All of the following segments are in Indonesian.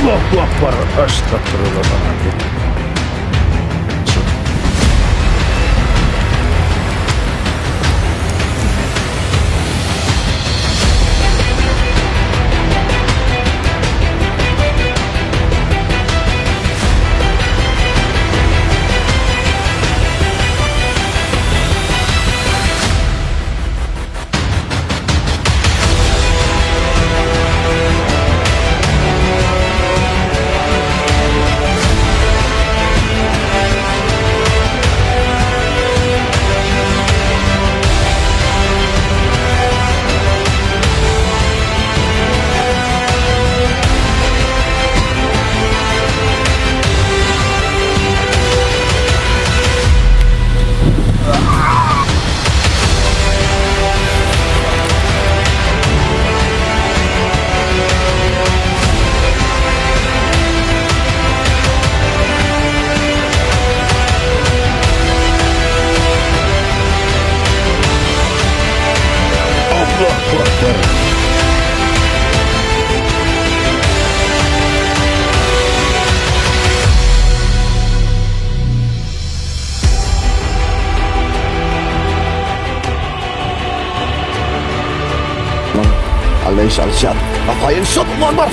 Allahu Akbar. Astagfirullahaladzim. Allahu Akbar. Alaysa al-syad. Rafael Shot. Allahu Akbar.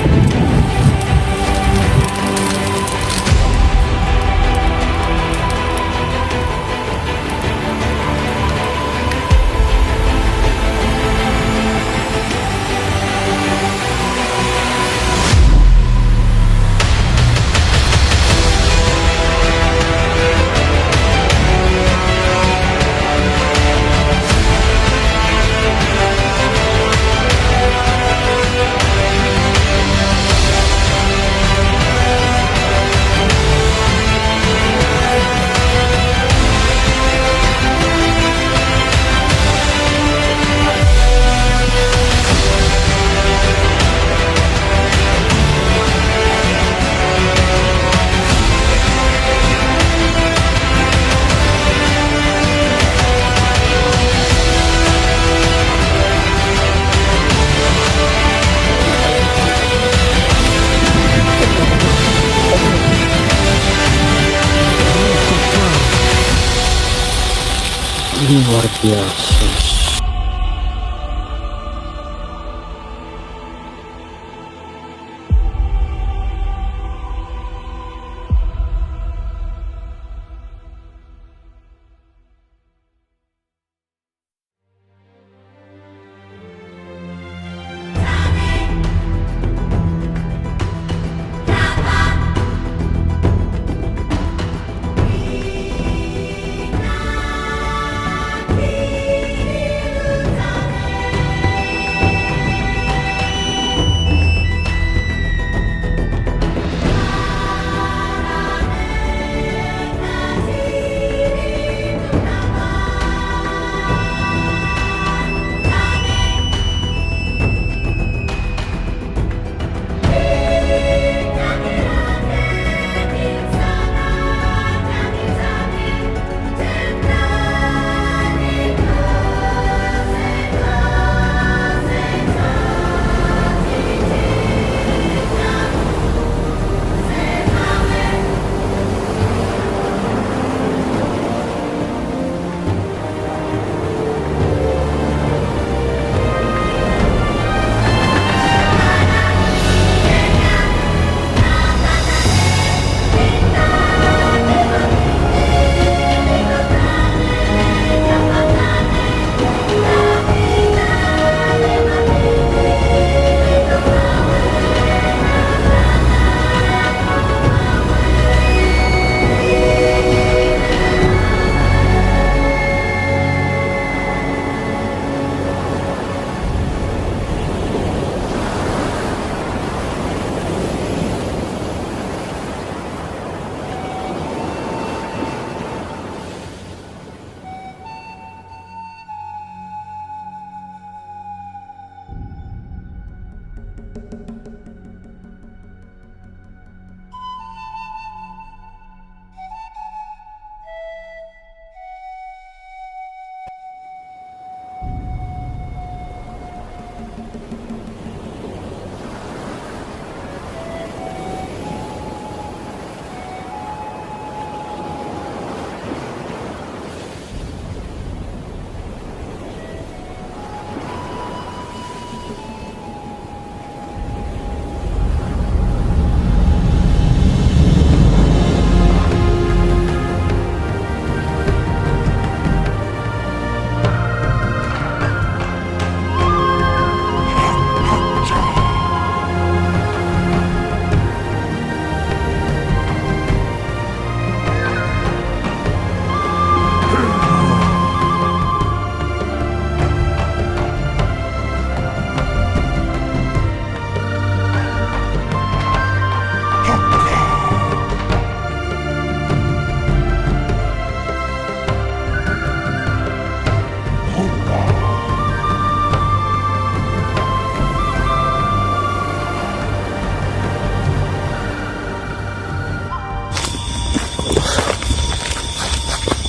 Ini luar biasa.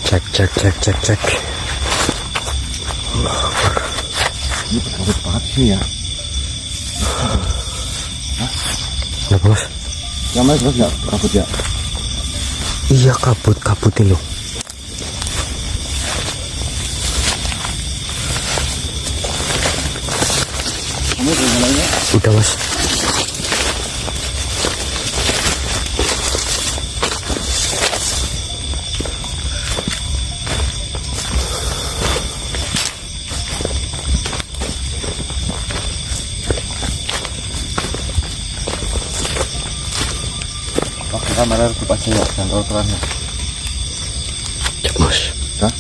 Cek. Ini kabut banget sih ya. Kenapa mas? Yang mana terus nggak kabut ya? Iya kabut ini loh. Kamu udah nyalainnya? Udah mas. Pakai kamera redup aja ya, jangan terlalu terang ya. Cek mas. Hah?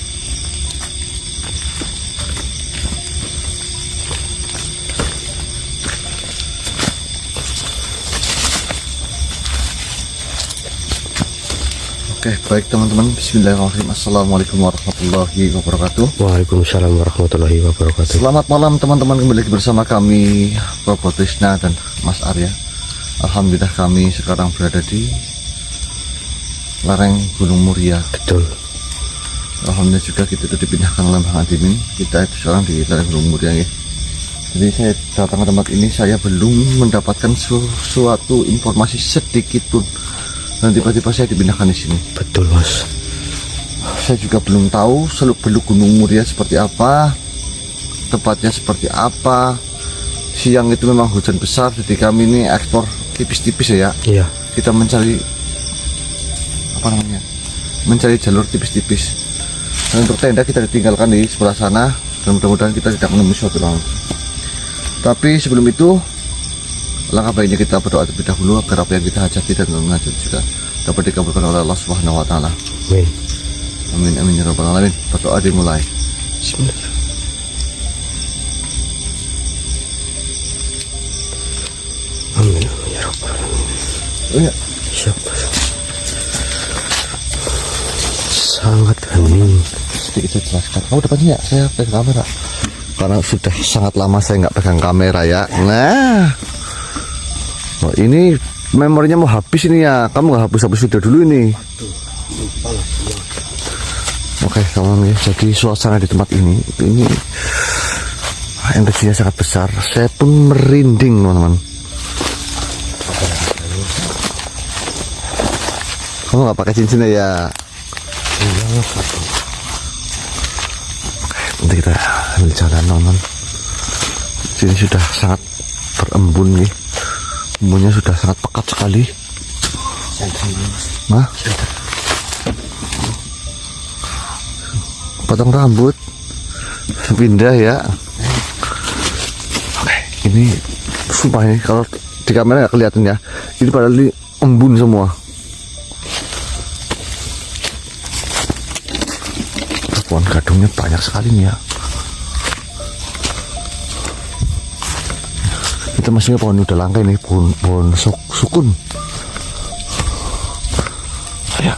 Oke, baik teman-teman. Bismillahirrahmanirrahim. Assalamualaikum warahmatullahi wabarakatuh. Waalaikumsalam warahmatullahi wabarakatuh. Selamat malam teman-teman, kembali lagi bersama kami Bobo Trisna dan Mas Arya. Alhamdulillah kami sekarang berada di lereng Gunung Muria. Betul. Alhamdulillah juga kita sudah dipindahkan oleh Bang Adimin. Kita itu sekarang di lereng Gunung Muria ya. Jadi saya datang ke tempat ini, saya belum mendapatkan suatu informasi sedikit pun. Dan tiba-tiba saya dipindahkan di sini. Betul mas. Saya juga belum tahu seluk-beluk Gunung Muria seperti apa, tempatnya seperti apa. Siang itu memang hujan besar, jadi kami ini ekspor tipis-tipis ya. Iya. Kita mencari apa namanya? Mencari jalur tipis-tipis. Dan untuk tenda kita ditinggalkan di sebelah sana, dan mudah-mudahan kita tidak menemui suatu ruang. Tapi sebelum itu, langkah baiknya kita berdoa terlebih dahulu agar apa yang kita hajati dan mengajak juga dapat dikabulkan oleh Allah Subhanahu wa taala. Amin. Amin amin ya rabbal alamin. Berdoa dimulai. Bismillah. Amin ya rabbal alamin. Oh ya, Siap mas. Sangat hening. sedikit saya jelaskan. Kamu depannya ya, saya pegang kamera. Karena sudah sangat lama saya nggak pegang kamera ya. Nah, oh, ini memorinya mau habis ini ya. Kamu nggak hapus video dulu ini. Oke, kawan ya. Jadi suasana di tempat ini energinya sangat besar. Saya pun merinding, teman-teman. Kamu nggak pakai cincin ya? Iya. Nanti kita ambil jalan, teman-teman. Sini sudah sangat berembun nih. Embunnya sudah sangat pekat sekali. Nah, potong rambut, pindah ya. Oke, ini sumpah ini kalau di kamera nggak kelihatan ya. Ini padahal ini embun semua. Pohon gadungnya banyak sekali nih ya. Kita masih pohon udah langka ini, pohon sukun. Ya.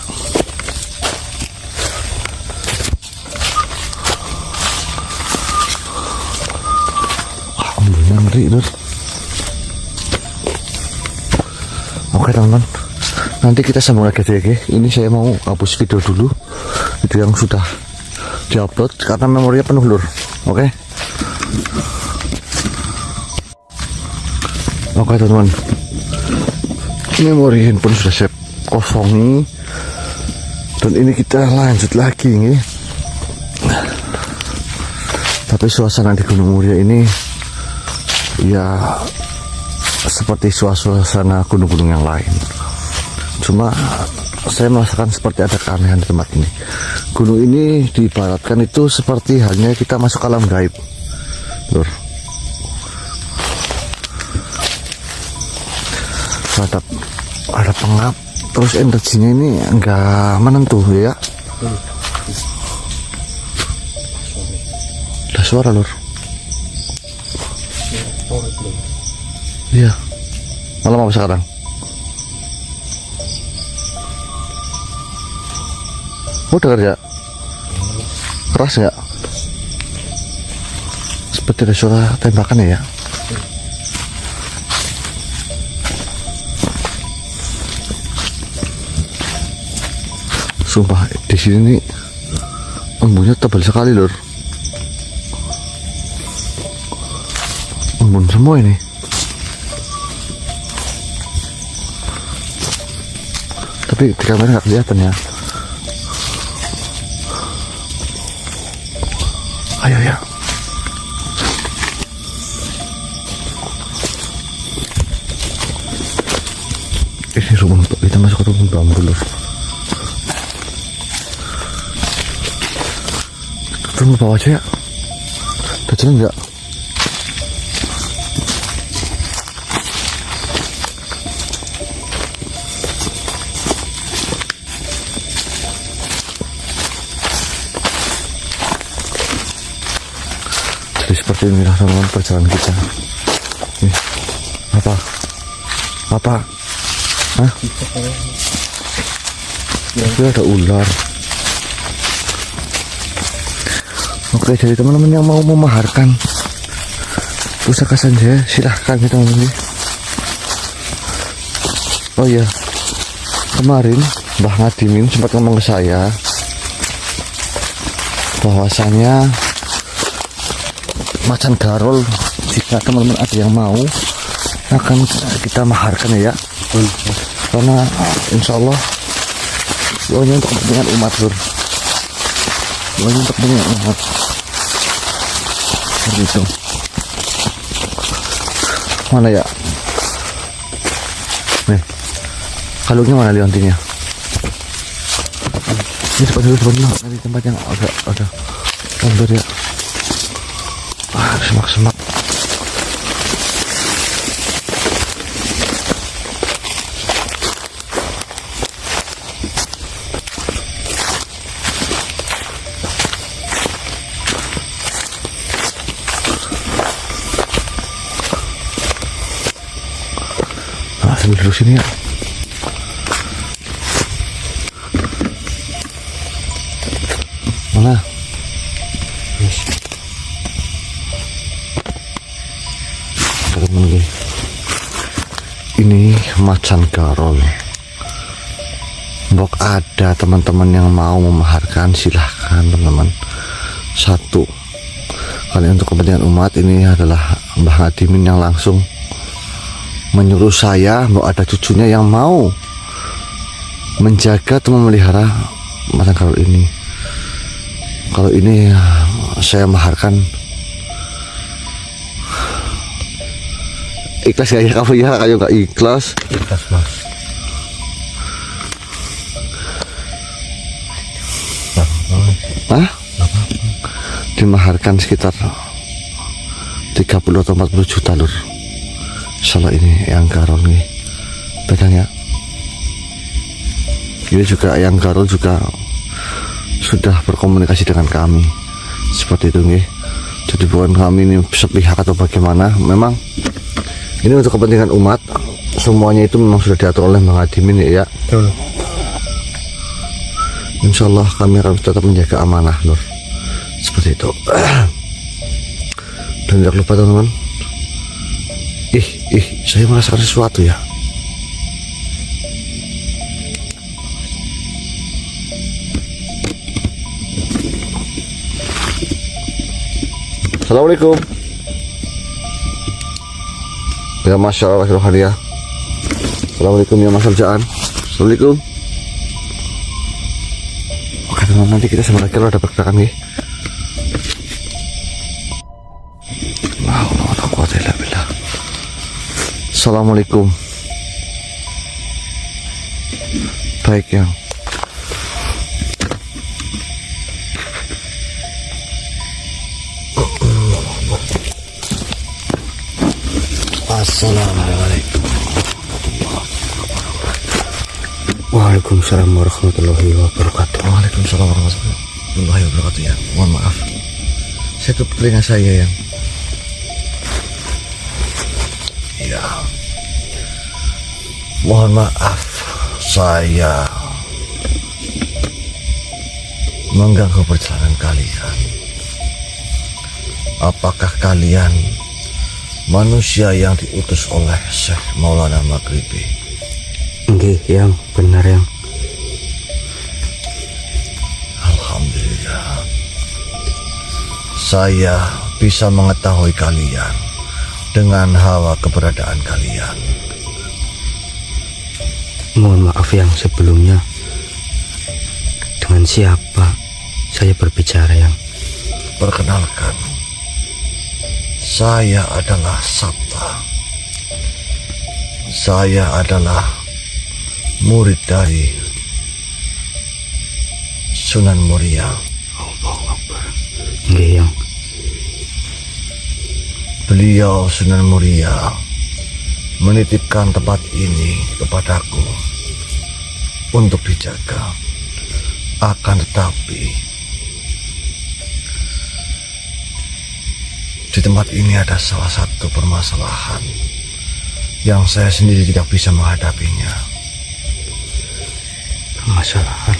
Wah, embunnya ngeri itu. Oke teman-teman, nanti kita sambung lagi ya. Ini saya mau hapus video dulu, video yang sudah diupload karena memorinya penuh lur. Oke. Oke teman-teman, memori handphone sudah saya kosongi dan ini kita lanjut lagi nih. Tapi suasana di Gunung Muria ini ya seperti suasana gunung-gunung yang lain, cuma saya merasakan seperti ada keanehan di tempat ini. Gunung ini diibaratkan itu seperti halnya kita masuk alam gaib, lur. Ada pengap, terus energinya ini enggak menentu ya. Ada suara lur. Iya. Malam apa sekarang? Oh, dengar ya? Keras nggak? Seperti ada suara tembakan ya? Sumpah di sini nih bambunya tebal sekali lor. Embun semua ini. Tapi di kamera nggak kelihatan ya. Ayo ya. Ini rumah, kita masuk ke rumah bambu lor. Turun ke bawah aja ya. Udah jalan nggak? Jadi seperti inilah teman-teman perjalanan kita. Nih, apa? Hah? Itu ada ular. Oke, jadi teman-teman yang mau memaharkan pusaka Sanjaya silahkan ya teman-teman. Oh iya, kemarin Mbah Ngadimin sempat ngomong ke saya bahwasanya macan garol, jika teman-teman ada yang mau akan kita maharkan ya. Karena insya Allah doanya untuk kepentingan umat lur. Doanya untuk kepentingan umat. Seperti itu. Mana ya? Nih, kalungnya mana liontinnya? Ini cepat dulu nanti tempat yang agak mundur ya. Semak-semak. Sambil duduk sini ya. Mana? Yes. Teman-teman, ini macan garol. Mbok ada teman-teman yang mau memaharkan silahkan teman-teman. Satu, kali untuk kepentingan umat ini adalah Mbah Ngadimin yang langsung menyuruh saya bahwa ada cucunya yang mau menjaga atau memelihara macan garol ini. Kalau ini saya maharkan, ikhlas gak ya kamu ya? Kayu gak ikhlas? Ikhlas mas. Hah? Dimaharkan sekitar 30 atau 40 juta lur. Salah ini yang garol nih, pegang ya. Ini juga yang garol juga sudah berkomunikasi dengan kami seperti itu nih. Jadi bukan kami ini sepihak atau bagaimana. Memang ini untuk kepentingan umat. Semuanya itu memang sudah diatur oleh Mbah Ngadimin ya. Betul. Insya Allah kami akan tetap menjaga amanah lur. Seperti itu. Dan jangan lupa teman-teman. Saya merasakan sesuatu ya. Assalamualaikum. Ya masyaallah rohaniah. Assalamualaikum ya Mas Arjaan. Assalamualaikum. Oke teman, nanti kita sama lagi kalau ada pergerakan nih. Assalamualaikum. Baik ya. Assalamualaikum. Waalaikumsalam warahmatullahi wabarakatuh. Waalaikumsalam warahmatullahi wabarakatuh ya. Mohon maaf. Saya tutup telinga saya yang. Ya. Mohon maaf, saya mengganggu perjalanan kalian. Apakah kalian manusia yang diutus oleh Syekh Maulana Maghribi? Nggih, yang benar yang. Alhamdulillah. Saya bisa mengetahui kalian dengan hawa keberadaan kalian. Mohon maaf yang sebelumnya. Dengan siapa saya berbicara yang? Perkenalkan, saya adalah Sabta. Saya adalah murid dari Sunan Muria. Allahu Akbar. Nggih yang. Beliau Sunan Muria menitipkan tempat ini kepadaku untuk dijaga. Akan tetapi di tempat ini ada salah satu permasalahan yang saya sendiri tidak bisa menghadapinya. Permasalahan?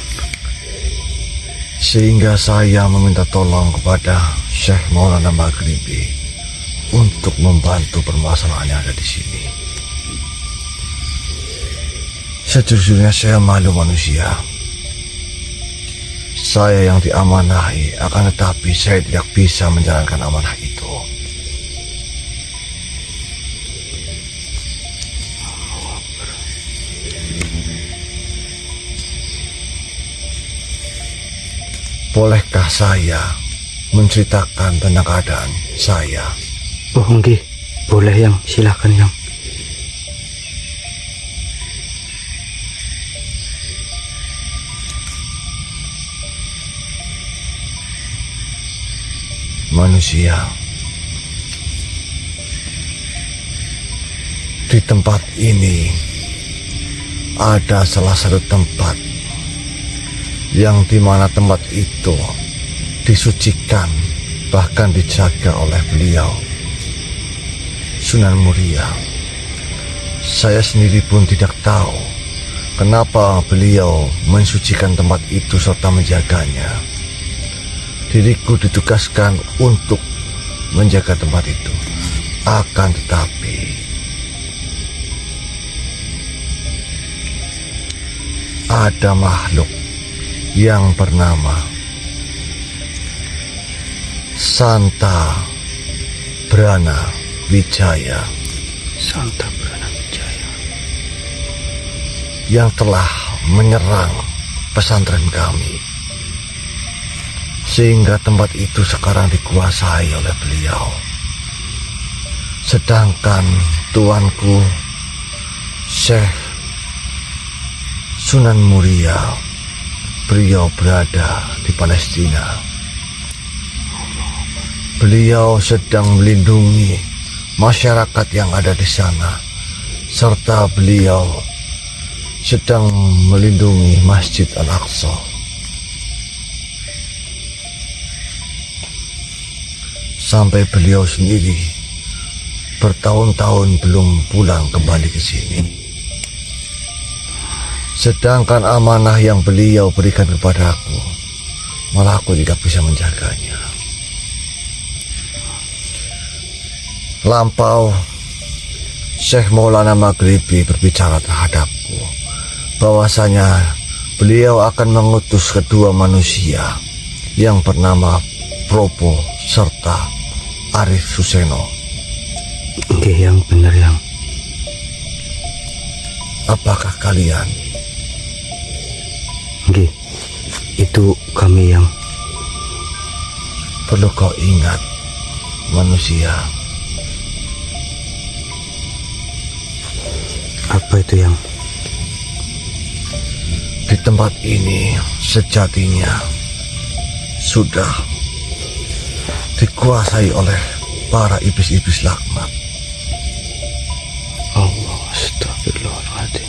Sehingga saya meminta tolong kepada Syekh Maulana Maghribi untuk membantu permasalahan yang ada di sini. Sejujurnya saya malu manusia. Saya yang diamanahi, akan tetapi saya tidak bisa menjalankan amanah itu. Bolehkah saya menceritakan tentang keadaan saya? Oh nggih, boleh yang, silakan yang. Manusia, di tempat ini ada salah satu tempat yang dimana tempat itu disucikan, bahkan dijaga oleh beliau Sunan Muria. Saya sendiri pun tidak tahu kenapa beliau mensucikan tempat itu serta menjaganya. Diriku ditugaskan untuk menjaga tempat itu. Akan tetapi ada makhluk yang bernama Santa Brana Wijaya. Santa Brana Wijaya yang telah menyerang pesantren kami, sehingga tempat itu sekarang dikuasai oleh beliau. Sedangkan tuanku Syekh Sunan Muria, beliau berada di Palestina. Beliau sedang melindungi masyarakat yang ada di sana, serta beliau sedang melindungi Masjid Al-Aqsa. Sampai beliau sendiri bertahun-tahun belum pulang kembali ke sini. Sedangkan amanah yang beliau berikan kepadaku, malah aku tidak bisa menjaganya. Lampau Syekh Maulana Maghribi berbicara terhadapku bahwasanya beliau akan mengutus kedua manusia yang bernama Propo serta Arif Suseno. Oke, yang benar yang. Apakah kalian? Oke, itu kami yang. Perlu kau ingat, manusia. Apa itu yang? Di tempat ini sejatinya sudah dikuasai oleh para iblis-iblis laknat. Allah, astagfirullahaladzim.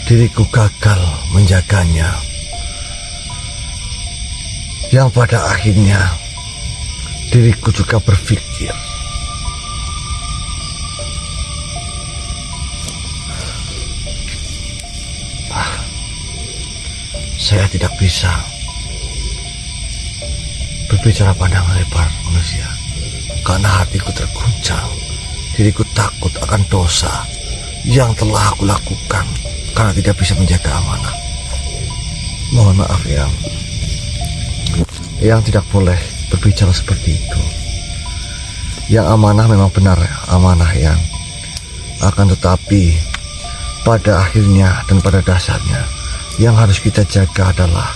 Diriku gagal menjaganya, yang pada akhirnya diriku juga berpikir saya tidak bisa berbicara panjang lebar manusia, karena hatiku terguncang. Diriku takut akan dosa yang telah aku lakukan karena tidak bisa menjaga amanah. Mohon maaf yang tidak boleh berbicara seperti itu. Yang amanah memang benar, amanah yang akan tetapi pada akhirnya dan pada dasarnya yang harus kita jaga adalah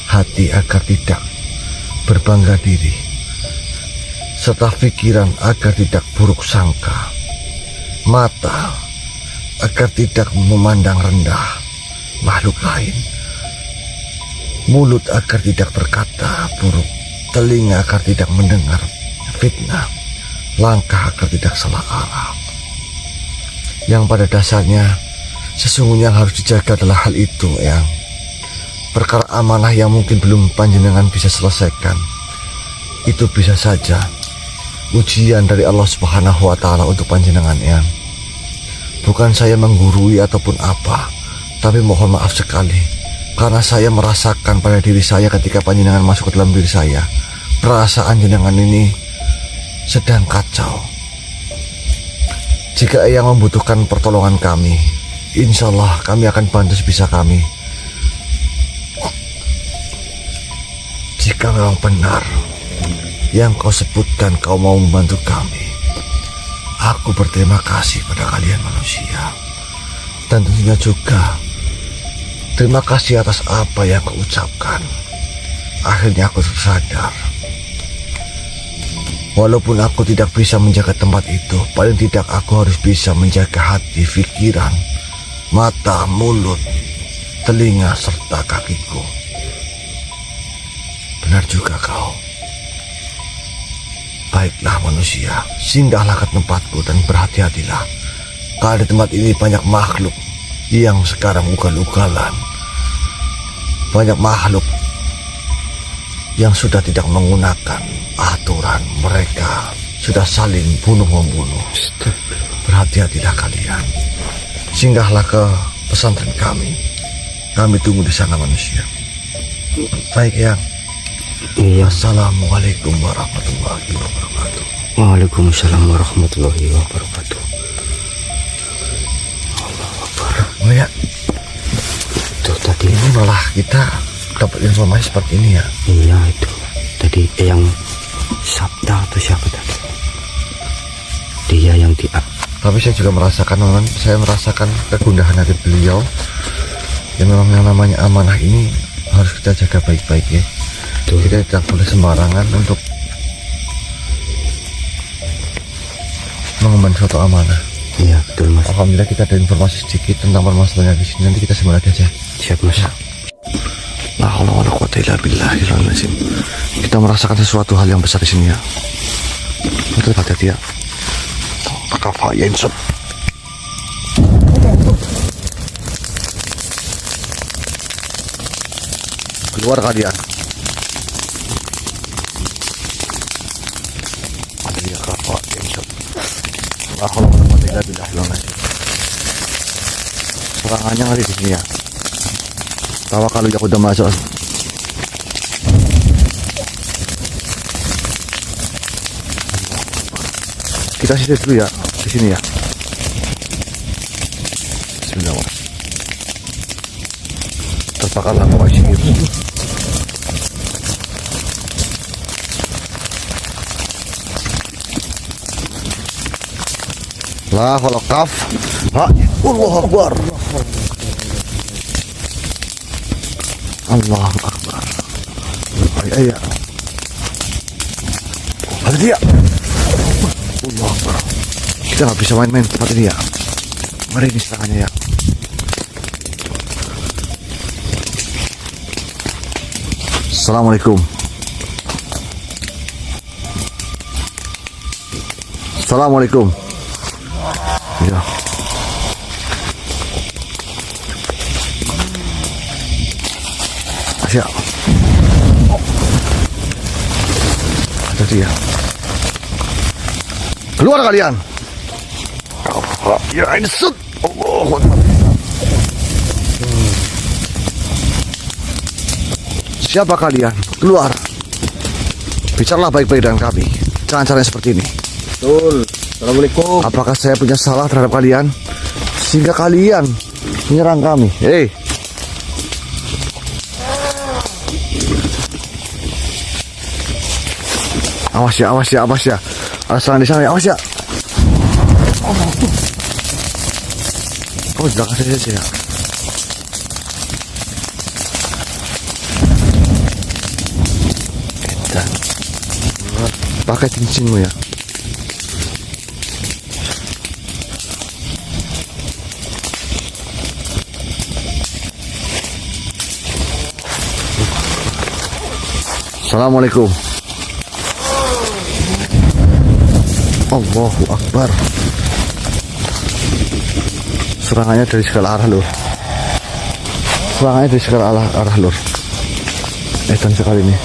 hati agar tidak berbangga diri, serta pikiran agar tidak buruk sangka, mata agar tidak memandang rendah makhluk lain, mulut agar tidak berkata buruk, telinga agar tidak mendengar fitnah, langkah agar tidak salah arah. Yang pada dasarnya sesungguhnya yang harus dijaga adalah hal itu, yang perkara amanah yang mungkin belum panjenengan bisa selesaikan. Itu bisa saja ujian dari Allah Subhanahu wa Ta'ala untuk panjenengan, yang bukan saya menggurui ataupun apa, tapi mohon maaf sekali karena saya merasakan pada diri saya ketika panjenengan masuk ke dalam diri saya, perasaan jenengan ini sedang kacau. Jika yang membutuhkan pertolongan kami, insya Allah kami akan bantu sebisa kami. Jika memang benar yang kau sebutkan kau mau membantu kami, aku berterima kasih pada kalian manusia. Dan tentunya juga terima kasih atas apa yang kau ucapkan. Akhirnya aku tersadar, walaupun aku tidak bisa menjaga tempat itu, paling tidak aku harus bisa menjaga hati, pikiran, mata, mulut, telinga, serta kakiku. Benar juga kau. Baiklah manusia, singgahlah ke tempatku dan berhati-hatilah. Karena di tempat ini banyak makhluk yang sekarang ugal-ugalan. Banyak makhluk yang sudah tidak menggunakan aturan, mereka sudah saling bunuh-membunuh. Berhati-hatilah kalian. Singgahlah ke pesantren kami. Kami tunggu di sana manusia. Baik ya. Iya. Assalamualaikum warahmatullahi wabarakatuh. Waalaikumsalam warahmatullahi wabarakatuh. Allahu Akbar. Oh ya, Itu tadi. ini malah kita dapat informasi seperti ini ya. Iya itu. Tadi yang Sabda atau siapa tadi? Dia yang di Tapi saya juga merasakan, teman, saya merasakan kegundahan hati beliau. Ya memang yang namanya amanah ini harus kita jaga baik-baik ya. Kita tidak boleh sembarangan untuk mengemban suatu amanah. Iya betul mas. Alhamdulillah kita ada informasi sedikit tentang permasalahannya di sini. Nanti kita sembah lagi aja. Siap mas. La haula wala quwata illa billahil azim. Kita merasakan sesuatu hal yang besar di sini ya. Betul hati-hati ya. Kafa ya insya. Keluar kalian. Ada dia kafa ya insya. La haula wala quwata illa billahil azim. Serangannya ada di sini ya. Tawa kalau aku udah masuk. Kita sisir dulu ya di sini ya. Bismillah. Terpakarlah pakai sihir. La haula kaf. Ha, Allahu Akbar. Allahu Akbar. Ayah. Ada dia. Allah Akbar. Kita nggak bisa main-main tempat ini ya. Mari ini serangannya ya. Assalamualaikum. Assalamualaikum. Ya. Siap. Ada dia. Keluar kalian. Ya ini set. Allahu Akbar. Siapa kalian? Keluar. Bicaralah baik-baik dengan kami. Jangan caranya seperti ini. Betul. Assalamualaikum. Apakah saya punya salah terhadap kalian sehingga kalian menyerang kami? Hei. Awas ya, awas ya, awas ya. Ada serangan di sana ya, awas ya. Oh, di belakang saja ya. Dan pakai cincinmu ya. Assalamualaikum. Allahu Akbar. Serangannya dari segala arah lur. Serangannya dari segala arah lur. Edan sekali nih.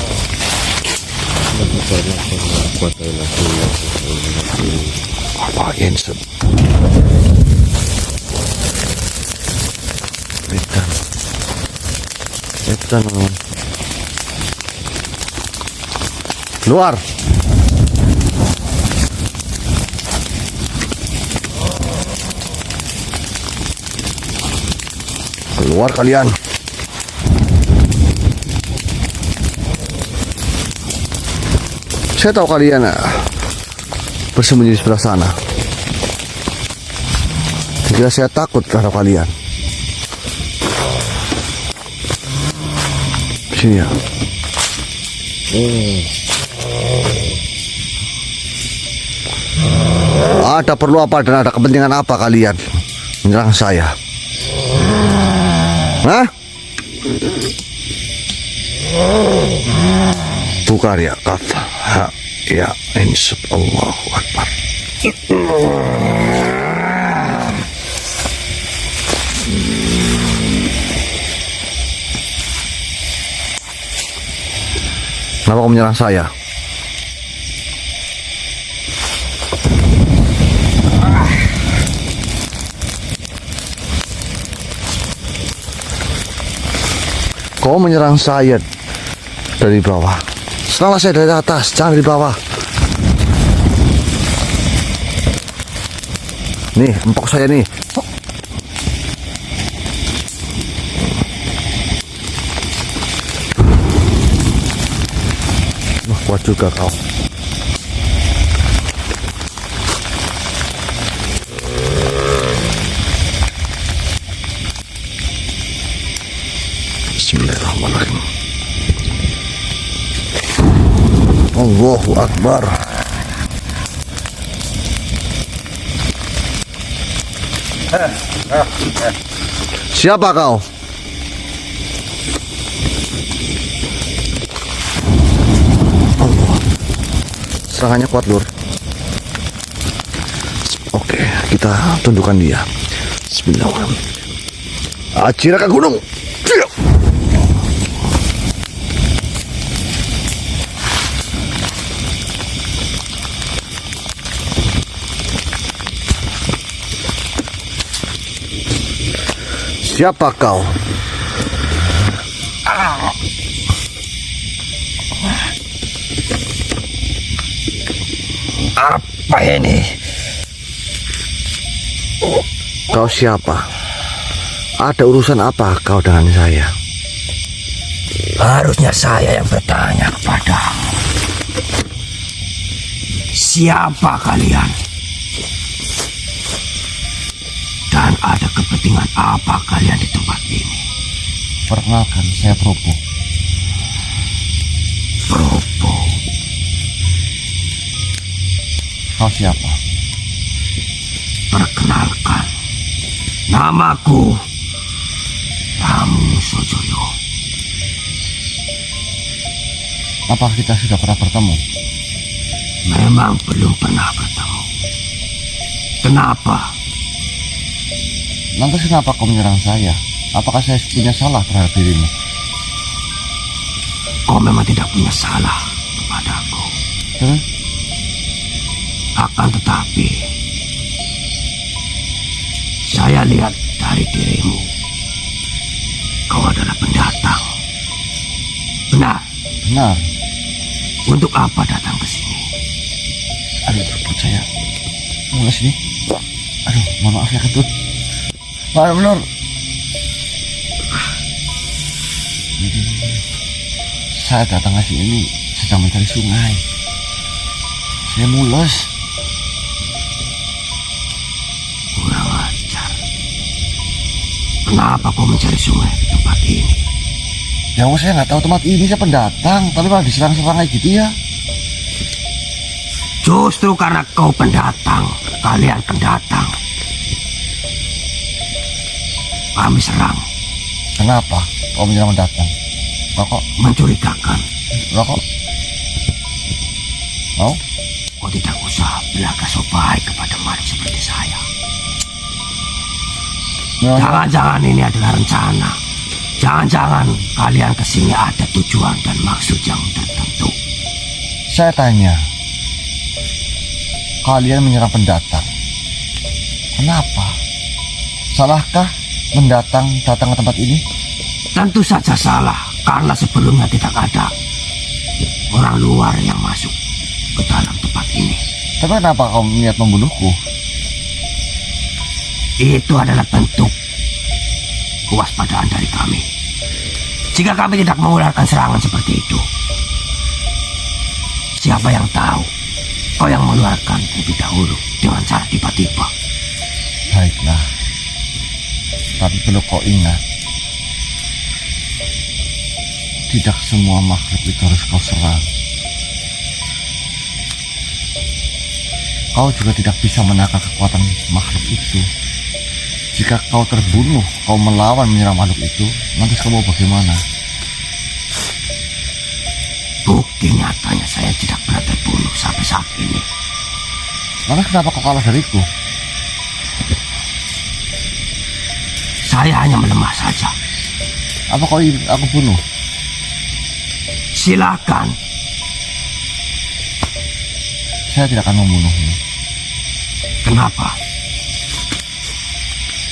Apa insep? Edan. Edan. Luar. Keluar kalian. Saya tahu kalian bersembunyi di sebelah sana. Jika saya takut terhadap kalian. Sini ya. Ada perlu apa dan ada kepentingan apa kalian menyerang saya? Hah? Bukan ya kata ya insya Allahu Akbar. Kenapa kau menyerang saya? Kau menyerang saya dari bawah. Seranglah saya dari atas, jangan dari bawah. Nih, empok saya nih. Wah, kuat juga kau. Bismillahirrahmanirrahim. Allahu Akbar. Siapa kau? Allah. Serangannya kuat lur. Oke, kita tundukkan dia. Bismillahirrahmanirrahim. Acira ke gunung. Siapa kau? Apa ini? Kau siapa? Ada urusan apa kau dengan saya? Harusnya saya yang bertanya kepadamu. Siapa kalian? Dan ada kepentingan apa kalian di tempat ini? Perkenalkan, saya Probo. Probo. Kau siapa? Perkenalkan, namaku Pramu Sojoyo. Apakah kita sudah pernah bertemu? Memang belum pernah bertemu. Kenapa? Lantas kenapa kau menyerang saya? Apakah saya punya salah terhadap dirimu? Kau memang tidak punya salah kepadaku. Akan tetapi, saya lihat dari dirimu, kau adalah pendatang. Benar? Benar. Untuk apa datang ke sini? Aduh, perut saya mulai sini. Aduh, mohon maaf ya Ketut. Pak Menur. Saya datang ke sini sedang mencari sungai. Saya mules. Kurang ajar. Kenapa kau mencari sungai di tempat ini? Ya saya nggak tahu tempat ini, saya pendatang, tapi malah diserang-serang kayak gitu ya. Justru karena kau pendatang, kalian pendatang, kami serang. Kenapa kau menyerang pendatang? Rokok, Mencurigakan. rokok. Mau? Kau tidak usah belaga so baik kepada makhluk seperti saya. Memangnya- Jangan-jangan ini adalah rencana. Jangan-jangan kalian kesini ada tujuan dan maksud yang tertentu. Saya tanya, kalian menyerang pendatang. Kenapa? Salahkah mendatang datang ke tempat ini? Tentu saja salah, karena sebelumnya tidak ada orang luar yang masuk ke dalam tempat ini. Tapi kenapa kau niat membunuhku? Itu adalah bentuk kewaspadaan dari kami. Jika kami tidak mengeluarkan serangan seperti itu, siapa yang tahu kau yang mengeluarkan lebih dahulu dengan cara tiba-tiba. Baiklah. Tapi perlu kau ingat, tidak semua makhluk itu harus kau serang. Kau juga tidak bisa menakar kekuatan makhluk itu. Jika kau terbunuh, kau melawan menyerang makhluk itu, lantas kamu bagaimana? Bukti nyatanya saya tidak pernah terbunuh sampai saat ini. Lantas kenapa kau kalah dariku? Saya hanya melemah saja. Apa kau ingin aku bunuh? Silakan. Saya tidak akan membunuhmu. Kenapa?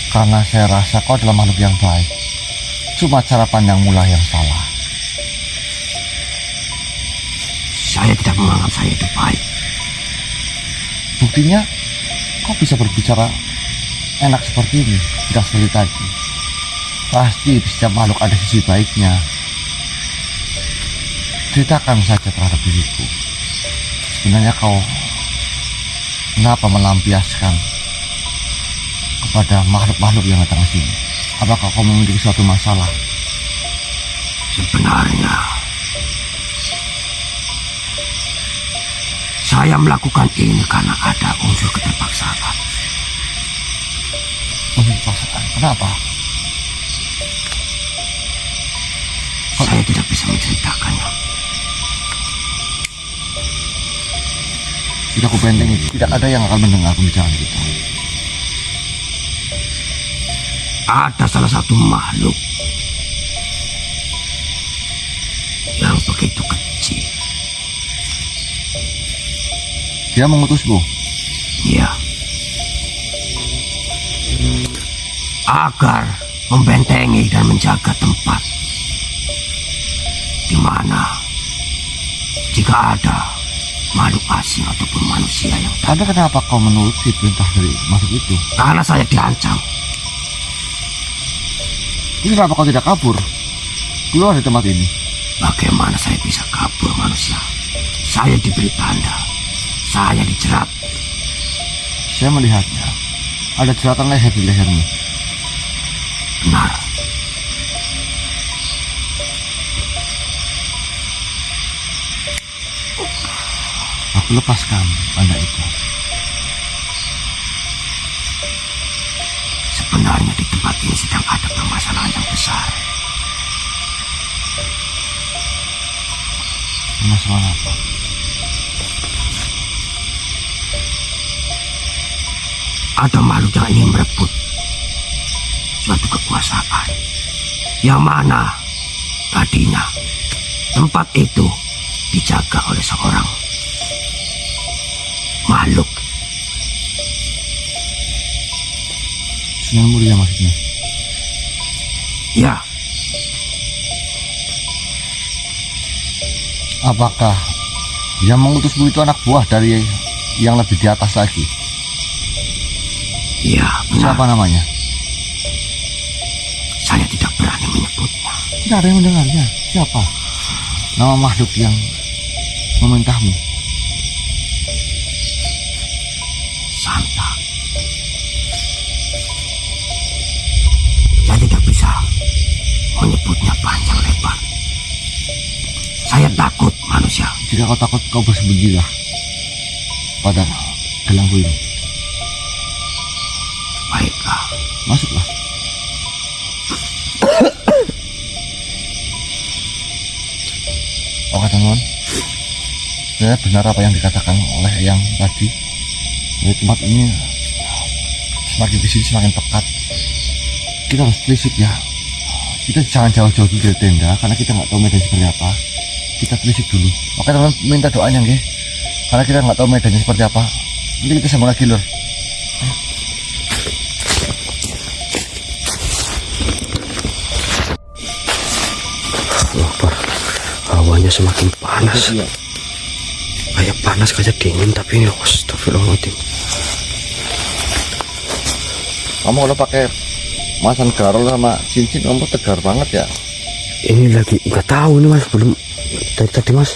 Karena saya rasa kau adalah makhluk yang baik. Cuma cara pandangmu lah yang salah. Saya tidak menganggap saya itu baik. Buktinya, kau bisa berbicara enak seperti ini, tidak seperti tadi. Pasti di setiap makhluk ada sisi baiknya. Ceritakan saja terhadap diriku. Sebenarnya kau kenapa melampiaskan kepada makhluk-makhluk yang datang ke sini? Apakah kau memiliki suatu masalah? Sebenarnya saya melakukan ini karena ada unsur keterpaksaan. Perasaan. Kenapa? Saya tidak bisa menceritakannya. Tidak aku bentengi. Tidak ada yang akan mendengar pembicaraan kita. Ada salah satu makhluk yang begitu kecil. Dia mengutusku. Ya. Agar membentengi dan menjaga tempat di mana jika ada makhluk asing ataupun manusia yang Tapi kenapa kau menuruti perintah dari makhluk itu? karena saya diancam. Ini kenapa kau tidak kabur? Keluar dari tempat ini. Bagaimana saya bisa kabur manusia? Saya diberi tanda. Saya dijerat. Saya melihatnya. Ada jeratan leher di lehermu. Benar. Aku lepaskan tanda itu. Sebenarnya di tempat ini sedang ada permasalahan yang besar. Masalah apa? Ada makhluk yang ingin merebut suatu kekuasaan. Yang mana tadinya tempat itu dijaga oleh seorang makhluk. Sunan Muria maksudnya. Ya, Apakah yang mengutusmu itu anak buah dari yang lebih di atas lagi? ya benar. Siapa namanya? Saya tidak berani menyebutnya. Tidak ada yang mendengarnya. Siapa? Nama makhluk yang memerintahmu. tidak bisa menyebutnya panjang lebar. Saya takut manusia. Jika kau takut, kau bersembunyilah pada gelangku ini. Baiklah. Masuklah. Oke teman-teman, saya benar apa yang dikatakan oleh yang tadi. Di tempat ini semakin kesini semakin pekat. Kita harus telisik ya. Kita jangan jauh-jauh dari tenda karena kita nggak tahu medan seperti apa. Kita telisik dulu. Oke teman-teman, minta doanya nggih. Karena kita nggak tahu medannya seperti apa. Nanti kita sambung lagi lur. Hawanya semakin panas. Kayak panas, kayak dingin, tapi ini astagfirullahaladzim. Kamu kalau pakai masan garol sama cincin kamu tegar banget ya. Ini lagi nggak tahu nih mas, belum tadi mas.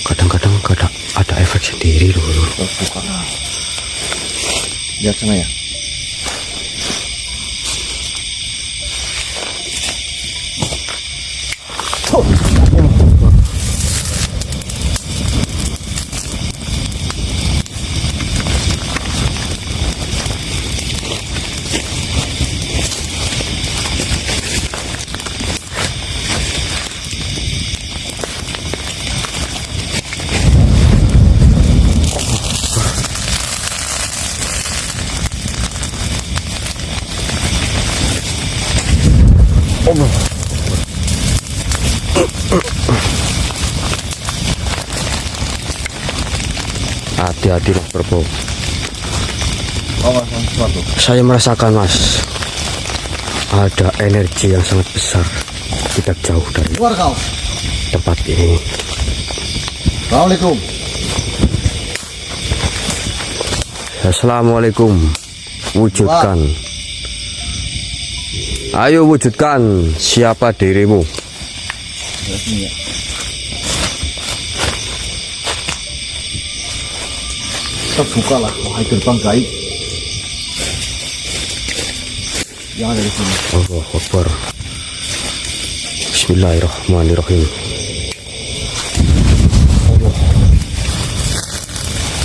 Kadang-kadang ada efek sendiri loh. Buka. Lihat sana ya. Hati-hati mas Prabu. Oh, masalah sesuatu. Saya merasakan mas, ada energi yang sangat besar tidak jauh dari Keluar kau. tempat ini. Assalamualaikum. Assalamualaikum. Wujudkan. Ayo wujudkan siapa dirimu. Terbukalah wahai gerbang gaib yang ada di sini. Allahu Akbar. Bismillahirrahmanirrahim.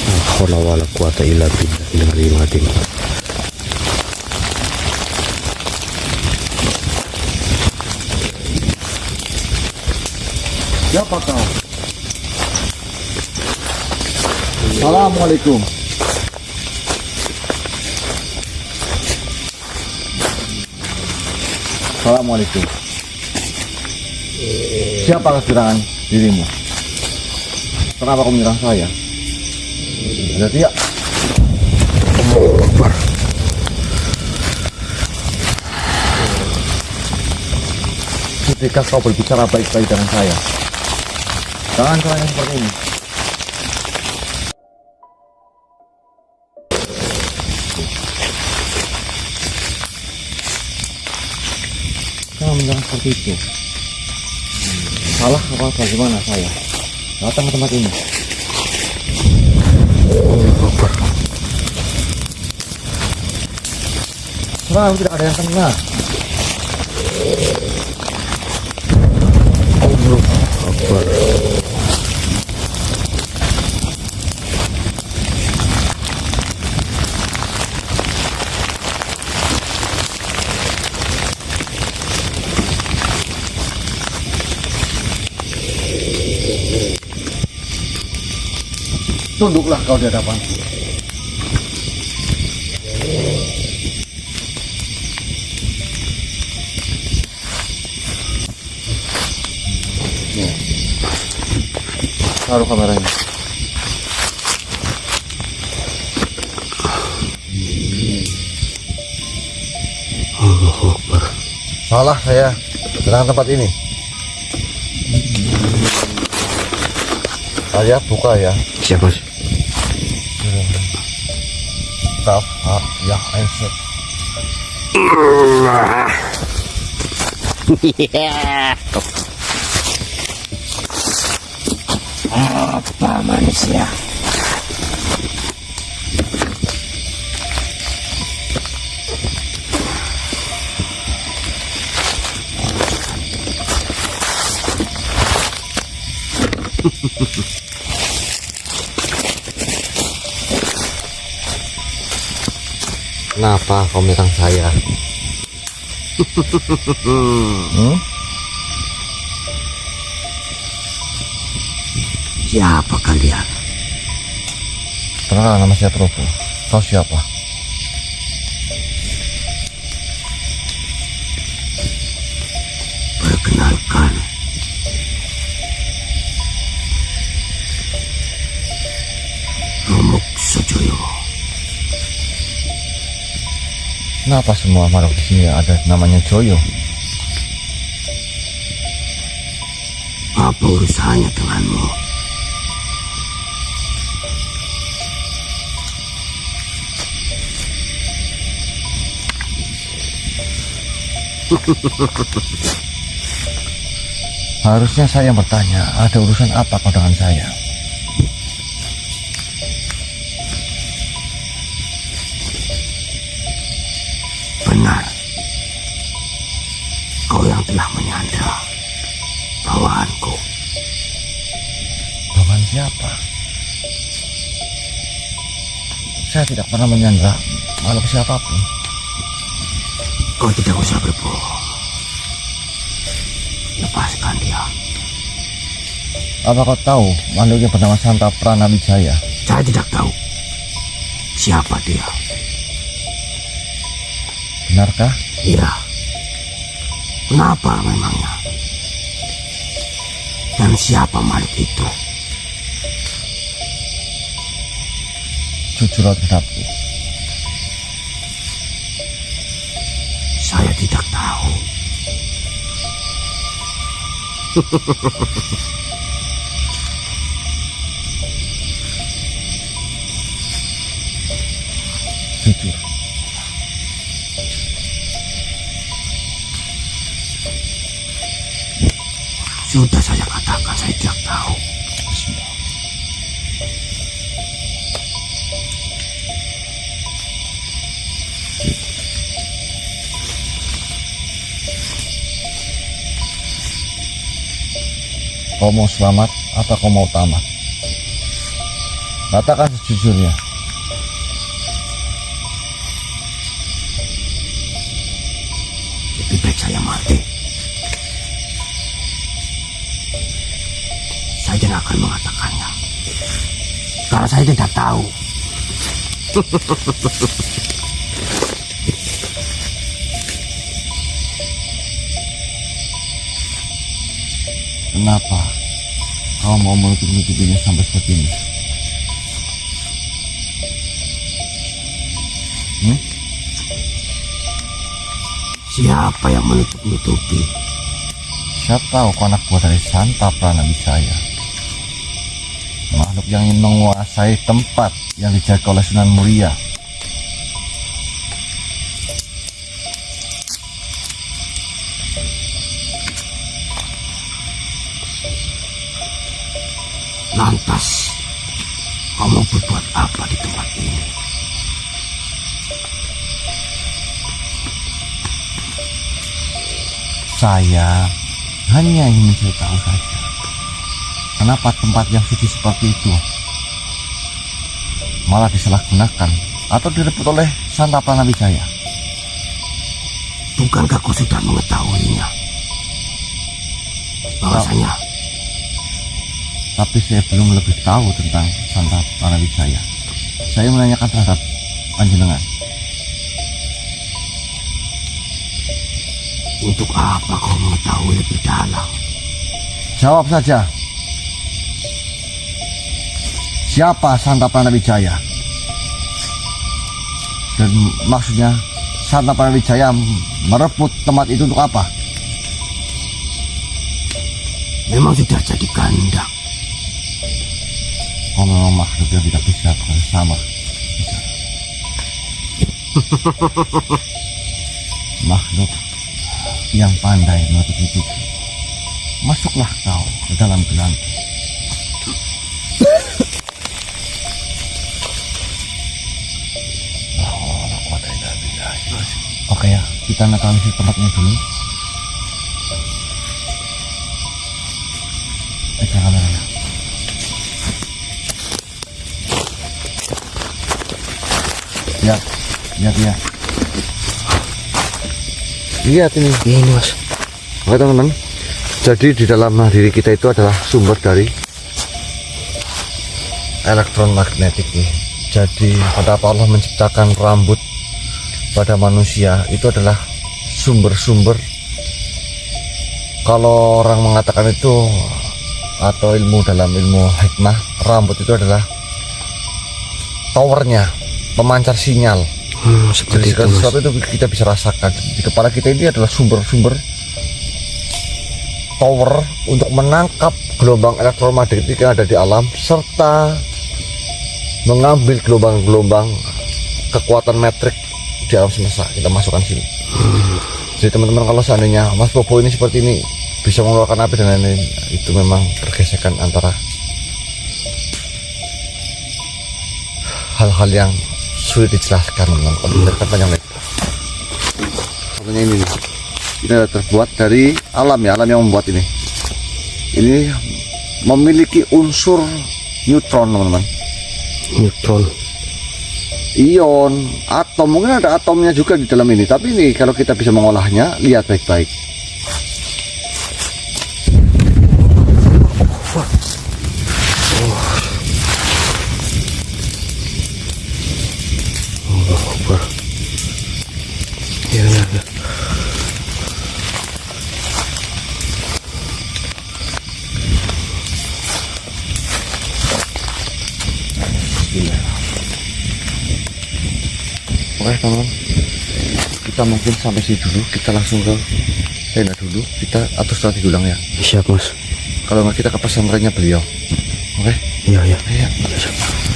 La haula wala quwata illa billah. Siapa kau? Assalamualaikum. Assalamualaikum. Siapa kegerangan dirimu? Kenapa kau menyerang saya? Jadi ya. Allahu Akbar. Ketika kau berbicara baik-baik dengan saya, jangan caranya seperti ini. Jangan menyerang seperti itu. Salah apa bagaimana saya datang ke tempat ini? Allahu Akbar. Serang tidak ada yang kena. Allahu Akbar. Tunduklah kau di hadapan. Taruh kameranya. Allahu Akbar. Salah saya dengan tempat ini. Saya buka ya. Siap mas. Kaf, ya, Aisyah. Apa manusia? Kenapa kau menyerang saya? Siapa kalian? Perkenalkan, nama saya Probo. Kau siapa? Perkenalkan, Romuk Sojoyo. Kenapa semua makhluk di sini ada namanya Joyo? Apa urusannya denganmu? Harusnya saya yang bertanya, ada urusan apa kau dengan saya? Benar, kau yang telah menyandra bawahanku. Bawahan siapa? Saya tidak pernah menyandra makhluk siapapun. Kau tidak usah berbohong. Lepaskan dia. Apa kau tahu makhluk yang bernama Santa Pranawijaya? Saya tidak tahu siapa dia. Benarkah? Iya. Kenapa memangnya? Dan siapa makhluk itu? Jujur terhadapku, Saya tidak tahu. jujur. Sudah saya katakan saya tidak tahu. Bismillah. Kau mau selamat atau kau mau tamat? Katakan sejujurnya. Lebih baik saya mati. Saya tidak akan mengatakannya. Karena saya tidak tahu. Kenapa kau mau menutup-nutupinya sampai seperti ini? Siapa yang menutup-nutupi? Siapa tahu kau anak buah dari Santa Pranawijaya, makhluk yang ingin menguasai tempat yang dijaga oleh Sunan Muria. Lantas, kamu berbuat apa di tempat ini? Saya hanya ingin mencari tahu saja, kenapa tempat yang suci seperti itu malah disalahgunakan atau direbut oleh Santa Pranawijaya. Bukankah kau sudah mengetahuinya? Bahwasanya Tapi saya belum lebih tahu tentang Santa Pranawijaya. Saya menanyakan terhadap panjenengan. untuk apa kau mengetahui lebih dalam? Jawab saja. Siapa Santa Pranawijaya? Dan maksudnya Santa Pranawijaya merebut tempat itu untuk apa? Memang sudah jadi kandang. Kau memang makhluk yang tidak bisa bersama. Makhluk yang pandai menutup-nutupi. Masuklah kau ke dalam gelangku. Oke ya, kita netralisir tempatnya dulu. Pegang kameranya. Lihat, lihat ya. Lihat ini. Iya ini mas. Oke teman-teman. Jadi di dalam diri kita itu adalah sumber dari elektromagnetik nih. Jadi pada Allah menciptakan rambut pada manusia itu adalah sumber-sumber. Kalau orang mengatakan itu atau ilmu dalam ilmu hikmah, rambut itu adalah towernya, pemancar sinyal. Jadi Seperti itu segala mas. sesuatu itu kita bisa rasakan di kepala kita. Ini adalah sumber-sumber tower untuk menangkap gelombang elektromagnetik yang ada di alam serta mengambil gelombang-gelombang kekuatan metrik di alam semesta, kita masukkan sini. Jadi teman-teman, kalau seandainya Mas Bobo ini seperti ini bisa mengeluarkan api dan lain-lain, itu memang pergesekan antara hal-hal yang sulit dijelaskan, memang kalau kita panjang lebar. Contohnya ini nih. Ini adalah terbuat dari alam ya, alam yang membuat ini. Ini memiliki unsur neutron teman-teman. Neutron. Ion, atom, mungkin ada atomnya juga di dalam ini. Tapi ini kalau kita bisa mengolahnya, lihat baik-baik. Allahu Akbar. Ya, ya, ya. Oke teman-teman, kita mungkin sampai sini dulu. Kita langsung ke tenda dulu. Kita atur strategi ulang ya. Siap mas. Kalau nggak kita ke pesantrennya beliau. Oke? Iya iya. Iya. Siap.